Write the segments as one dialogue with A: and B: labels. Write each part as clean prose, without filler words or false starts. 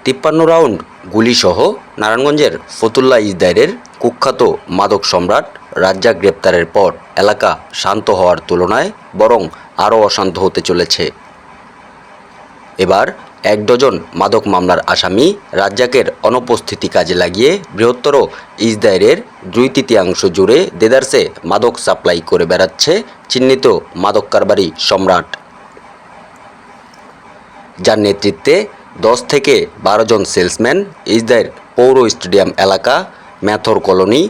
A: 53 round গুলিসহ নারায়ণগঞ্জের ফতুল্লা ইজদাইরের কুখ্যাত মাদক সম্রাট রাজ্জাক গ্রেপ্তারের পর এলাকা শান্ত হওয়ার তুলনায় বরং আরও অশান্ত হতে চলেছে। এবার 1 ডজন মাদক মামলার আসামি রাজ্জাকের অনুপস্থিতি কাজে লাগিয়ে বৃহত্তর ইজদাইরের 2/3 জুড়ে দেদারসে মাদক সাপ্লাই করে বেড়াচ্ছে চিহ্নিত মাদক কারবারি সম্রাট, যার নেতৃত্বে 10 থেকে 12 জন সেলসম্যান ইজদাইর পৌর স্টেডিয়াম এলাকা, ম্যাথর কলোনি,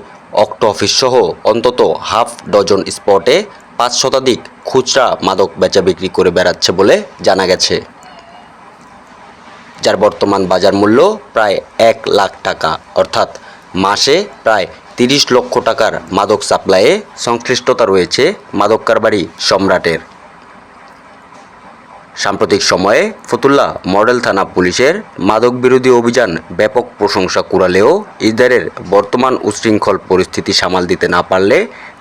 A: অক্টো অফিসসহ অন্তত হাফ ডজন স্পটে 5 শতাধিক খুচরা মাদক বেচাবিক্রি করে বেড়াচ্ছে বলে জানা গেছে, যার বর্তমান বাজার মূল্য প্রায় 1 লাখ টাকা, অর্থাৎ মাসে প্রায় 30 লক্ষ টাকার মাদক সাপ্লাইয়ে সংশ্লিষ্টতা রয়েছে মাদক কারবারি সম্রাটের। সাম্প্রতিক সময়ে ফতুল্লা মডেল থানা পুলিশের মাদক বিরোধী অভিযান ব্যাপক প্রশংসা কুড়ালেও ইজদাইরের বর্তমান উচ্ছৃঙ্খল পরিস্থিতি সামাল দিতে না পারলে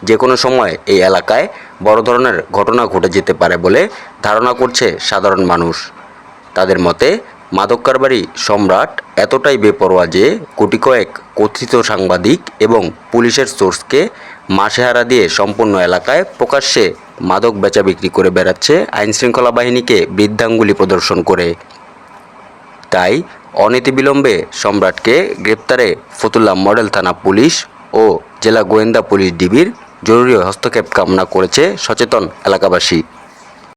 A: যে কোনো সময় এই এলাকায় বড় ধরনের ঘটনা ঘটে যেতে পারে বলে ধারণা করছে সাধারণ মানুষ। তাদের মতে মাদক কারবারি সম্রাট এতটাই বেপরোয়া যে কোটি কয়েক কথিত সাংবাদিক এবং পুলিশের সোর্সকে মাসেহারা দিয়ে সম্পূর্ণ এলাকায় প্রকাশ্যে মাদক বেচাবিক্রি করে বেড়াচ্ছে আইনশৃঙ্খলা বাহিনীকে বৃদ্ধাঙ্গুলি প্রদর্শন করে। তাই অনতিবিলম্বে সম্রাটকে গ্রেপ্তারে ফতুল্লা মডেল থানা পুলিশ ও জেলা গোয়েন্দা পুলিশ ডিবির জরুরি হস্তক্ষেপ কামনা করেছে সচেতন এলাকাবাসী।